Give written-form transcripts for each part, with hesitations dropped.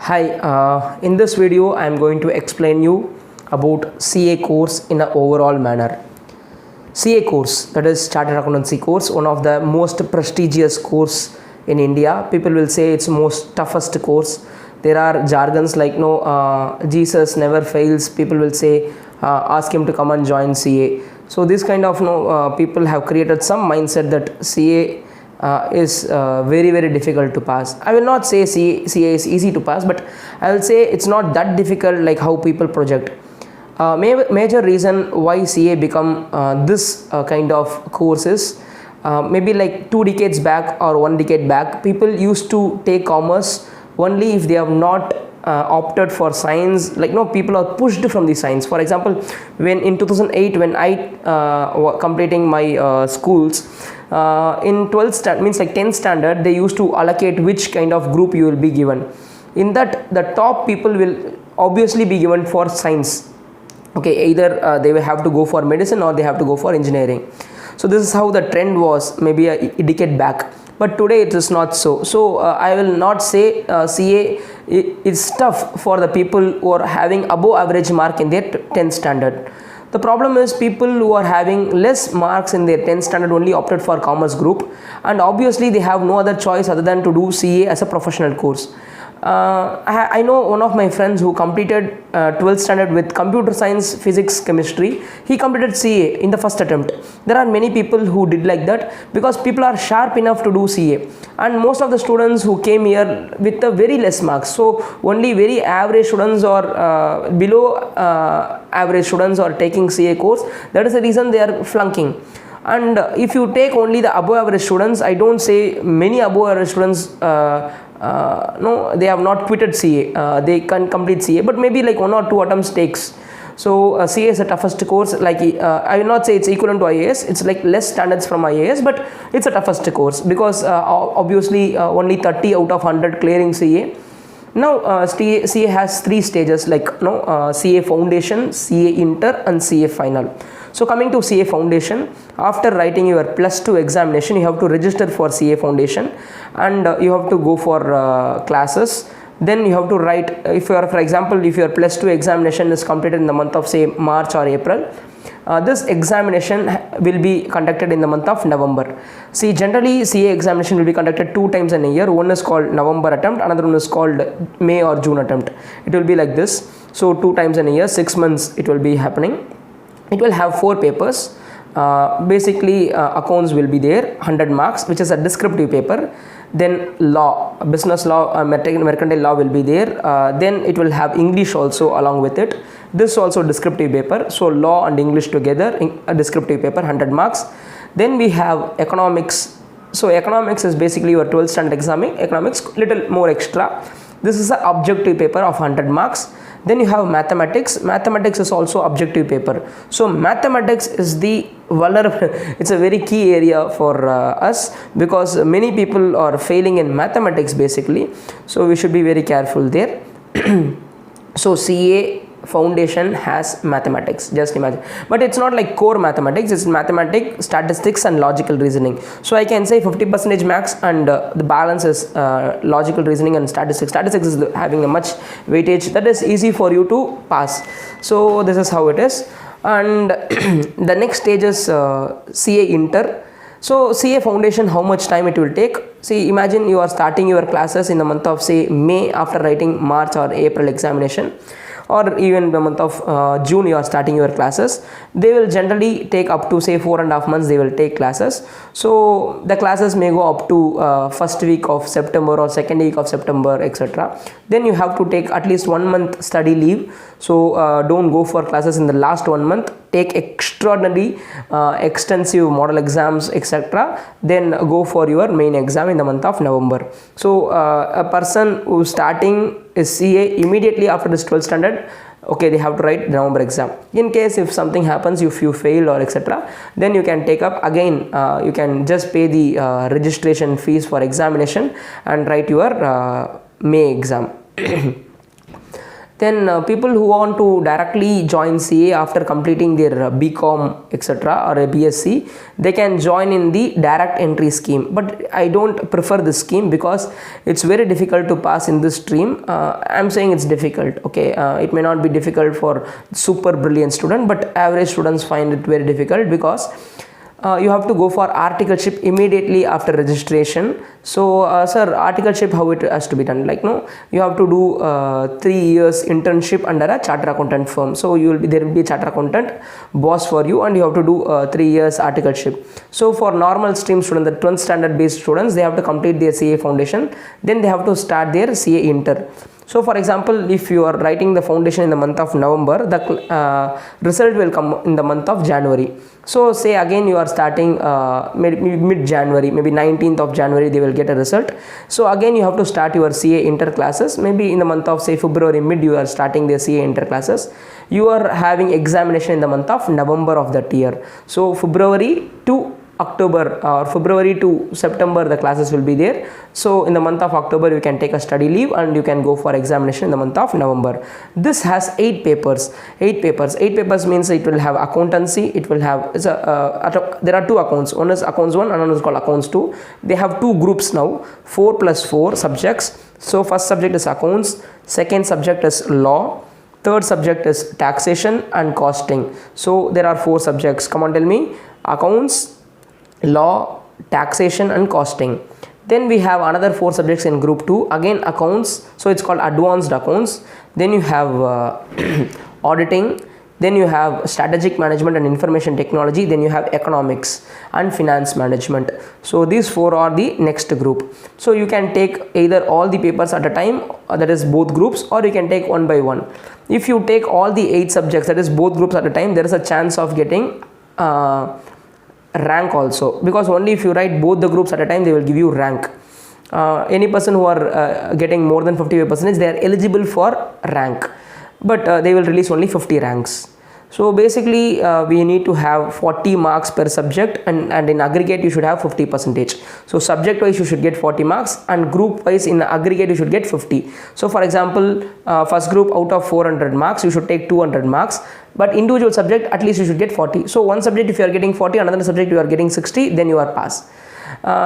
Hi, in this video I am going to explain you about CA course in an overall manner. CA course, that is Chartered Accountancy course, one of the most prestigious course in India. People will say it's most toughest course. There are jargons like Jesus never fails. People will say ask him to come and join CA. So this kind of people have created some mindset that CA is very difficult to pass. I will not say CA is easy to pass, but I will say it's not that difficult like how people project. Major reason why CA become this kind of courses, maybe like 2 decades back or 1 decade back, people used to take commerce only if they have not opted for science. Like people are pushed from the science. For example, when in 2008 when I completing my schools, in 12th standard, means like 10th standard, they used to allocate which kind of group you will be given. In that, the top people will obviously be given for science. Okay, either they will have to go for medicine or they have to go for engineering. So this is how the trend was maybe a decade back, but today it is not so. So I will not say CA is tough for the people who are having above average mark in their 10th standard. The problem is people who are having less marks in their 10th standard only opted for commerce group, and obviously they have no other choice other than to do CA as a professional course. I know one of my friends who completed 12th standard with computer science, physics, chemistry. He completed CA in the first attempt. There are many people who did like that because people are sharp enough to do CA, and most of the students who came here with a very less marks. So only very average students or below average students are taking CA course. That is the reason they are flunking. And if you take only the above average students, I don't say many above average students no, they have not quitted CA. They can complete CA, but maybe like 1 or 2 attempts takes. So CA is the toughest course. Like I will not say it's equivalent to IAS. It's like less standards from IAS, but it's the toughest course because obviously only 30 out of 100 clearing CA. Now CA has 3 stages like CA Foundation, CA Inter, and CA Final. So coming to CA Foundation, after writing your +2 examination, you have to register for CA Foundation, and you have to go for classes. Then you have to write, if you are, for example, if your +2 examination is completed in the month of say March or April, this examination will be conducted in the month of November. See, generally CA examination will be conducted 2 times in a year. One is called November attempt, another one is called May or June attempt. It will be like this. So 2 times in a year, 6 months it will be happening. It will have 4 papers. Basically accounts will be there, 100 marks, which is a descriptive paper. Then law, business law, mercantile law will be there. Then it will have English also along with it. This also descriptive paper. So law and English together, a descriptive paper, 100 marks. Then we have economics. So economics is basically your 12th standard exam. Economics little more extra. This is an objective paper of 100 marks. Then you have mathematics. Mathematics is also objective paper. So mathematics is the vulnerable, it's a very key area for us because many people are failing in mathematics basically. So we should be very careful there. So CA Foundation has mathematics, just imagine, but it's not like core mathematics. It's mathematics, statistics, and logical reasoning. So I can say 50% max, and the balance is logical reasoning and statistics. Statistics is having a much weightage that is easy for you to pass. So this is how it is. And the next stage is CA Inter. So CA Foundation, how much time it will take? See, imagine you are starting your classes in the month of say May after writing March or April examination, or even the month of June you are starting your classes. They will generally take up to say 4.5 months they will take classes. So the classes may go up to first week of September or second week of September, etc. Then you have to take at least 1 month study leave. So don't go for classes in the last 1 month. Take extraordinary extensive model exams, etc. Then go for your main exam in the month of November. So a person who is starting is CA immediately after this 12th standard, okay, they have to write the November exam. In case if something happens, if you fail or etc., then you can take up again, you can just pay the registration fees for examination and write your May exam. Then people who want to directly join CA after completing their BCom etc. or a BSc, they can join in the direct entry scheme, but I don't prefer this scheme because it's very difficult to pass in this stream. I'm saying it's difficult, okay. It may not be difficult for super brilliant student, but average students find it very difficult because you have to go for articleship immediately after registration. So sir, articleship, how it has to be done? Like, no, you have to do 3 years internship under a charter accountant firm. So there will be a charter accountant boss for you, and you have to do 3 years articleship. So for normal stream students, the 12th standard based students, they have to complete their CA foundation, then they have to start their CA inter. So for example, if you are writing the foundation in the month of November, the result will come in the month of January. So say again you are starting mid-January, maybe 19th of January they will get a result. So again you have to start your CA inter classes. Maybe in the month of say February mid, you are starting the CA inter classes. You are having examination in the month of November of that year. So February to October or February to September the classes will be there. So in the month of October you can take a study leave and you can go for examination in the month of November. This has 8 papers. 8 papers means it will have accountancy, it will have there are 2 accounts. One is accounts 1 and one is called accounts 2. They have 2 groups now, 4 plus 4 subjects. So first subject is accounts, second subject is law, third subject is taxation and costing. So there are 4 subjects. Come on, tell me. Accounts, law, taxation and costing. Then we have another 4 subjects in group 2, again accounts, so it's called advanced accounts. Then you have auditing, then you have strategic management and information technology, then you have economics and finance management. So these 4 are the next group. So you can take either all the papers at a time, that is both groups, or you can take one by one. If you take all the 8 subjects, that is both groups at a time, there is a chance of getting rank also, because only if you write both the groups at a time they will give you rank. Any person who are getting more than 55%, they are eligible for rank, but they will release only 50 ranks. So basically we need to have 40 marks per subject, and in aggregate you should have 50%. So subject wise you should get 40 marks, and group wise in aggregate you should get 50. So for example, first group out of 400 marks you should take 200 marks, but individual subject at least you should get 40. So one subject if you are getting 40, another subject you are getting 60, then you are pass.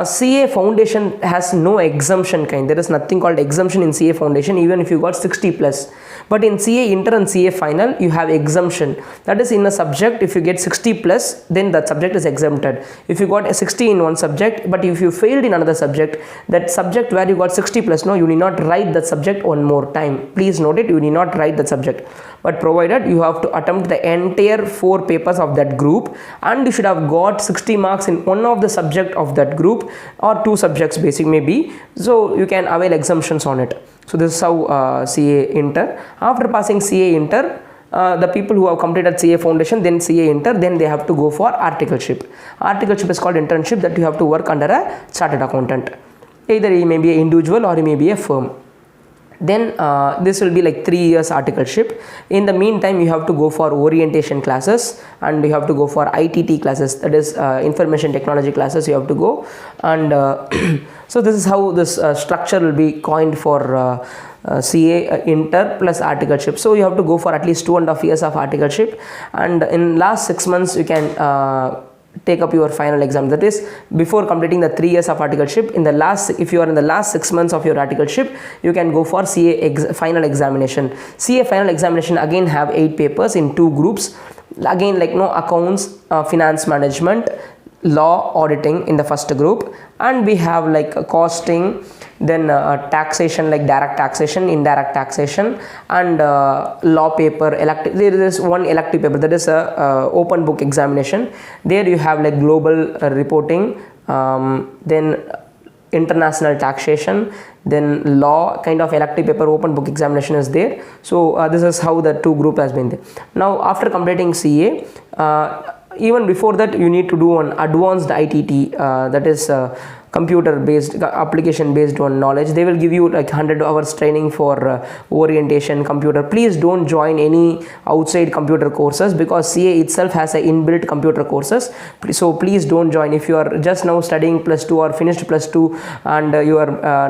CA foundation has no exemption kind. There is nothing called exemption in CA foundation, even if you got 60 plus. But in CA inter and CA final you have exemption. That is, in a subject if you get 60 plus, then that subject is exempted. If you got a 60 in one subject, but if you failed in another subject, that subject where you got 60 plus, no, you need not write that subject one more time. Please note it, you need not write that subject, but provided you have to attempt the entire 4 papers of that group, and you should have got 60 marks in one of the subject of that group, or 2 subjects basic maybe, so you can avail exemptions on it. So this is how CA inter. After passing CA inter, the people who have completed CA foundation, then CA inter, then they have to go for articleship. Articleship is called internship, that you have to work under a chartered accountant. Either he may be an individual or he may be a firm. Then this will be like 3 years articleship. In the meantime you have to go for orientation classes, and you have to go for ITT classes, that is information technology classes you have to go. And so this is how this structure will be coined for CA inter plus articleship. So you have to go for at least 2.5 years of articleship, and in last 6 months you can take up your final exam. That is, before completing the 3 years of articleship, in the last, if you are in the last 6 months of your articleship, you can go for CA final examination. CA final examination again have 8 papers in 2 groups. Again, like accounts, finance management, law, auditing in the first group, and we have like costing, then taxation, like direct taxation, indirect taxation, and law paper, elective. There is one elective paper, that is a open book examination. There you have like global reporting, then international taxation, then law kind of elective paper, open book examination is there. So this is how the 2 group has been there. Now after completing CA, even before that you need to do an advanced ITT, that is computer based, application based on knowledge. They will give you like 100 hours training for orientation computer. Please don't join any outside computer courses, because CA itself has a inbuilt computer courses. So please don't join. If you are just now studying +2 or finished +2 and your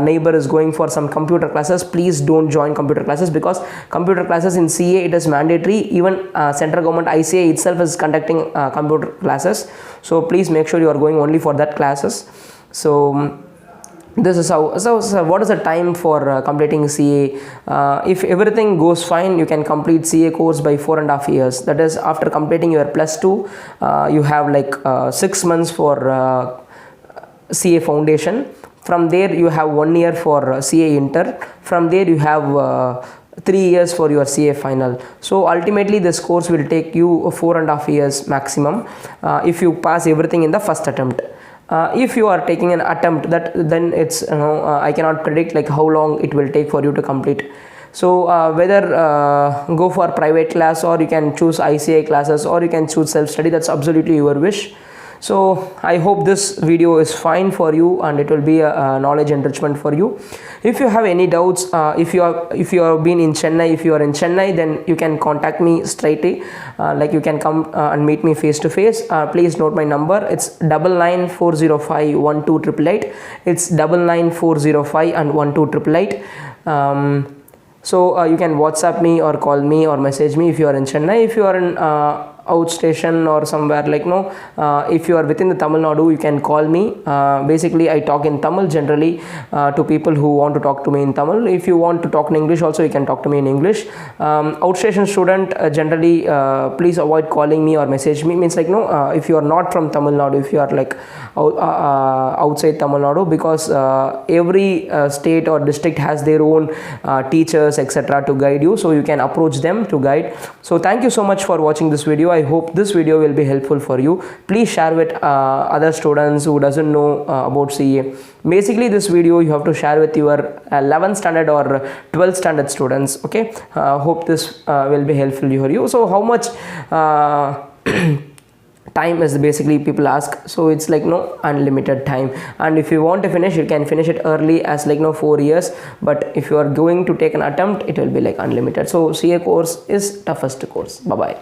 neighbor is going for some computer classes, please don't join computer classes, because computer classes in CA, it is mandatory. Even central government ICA itself is conducting computer classes. So please make sure you are going only for that classes. So this is how. So what is the time for completing CA? If everything goes fine, you can complete CA course by 4.5 years. That is, after completing your +2, you have like 6 months for CA foundation. From there you have 1 year for CA inter. From there you have 3 years for your CA final. So ultimately this course will take you 4.5 years maximum if you pass everything in the first attempt. If you are taking an attempt, then it's I cannot predict like how long it will take for you to complete. So whether go for private class, or you can choose ICI classes, or you can choose self-study, that's absolutely your wish. So I hope this video is fine for you, and it will be a knowledge enrichment for you. If you have any doubts, if you have been in Chennai, if you are in Chennai, then you can contact me straightly. Like you can come and meet me face to face. Please note my number. It's 9940512888. It's 9940512888. and 12888. So you can WhatsApp me or call me or message me if you are in Chennai. If you are in outstation or somewhere like if you are within the Tamil Nadu, you can call me. Basically I talk in Tamil generally to people who want to talk to me in Tamil. If you want to talk in English also, you can talk to me in English. Outstation student, generally please avoid calling me or message me. Means like if you are not from Tamil Nadu, if you are like outside Tamil Nadu, because every state or district has their own teachers etc. to guide you, so you can approach them to guide. So thank you so much for watching this video. I hope this video will be helpful for you. Please share with other students who doesn't know about CA. Basically this video you have to share with your 11th standard or 12th standard students. Okay, hope this will be helpful for you. So how much time is basically people ask. So it's like unlimited time, and if you want to finish, you can finish it early as like 4 years. But if you are going to take an attempt, it will be like unlimited. So CA course is toughest course. Bye bye.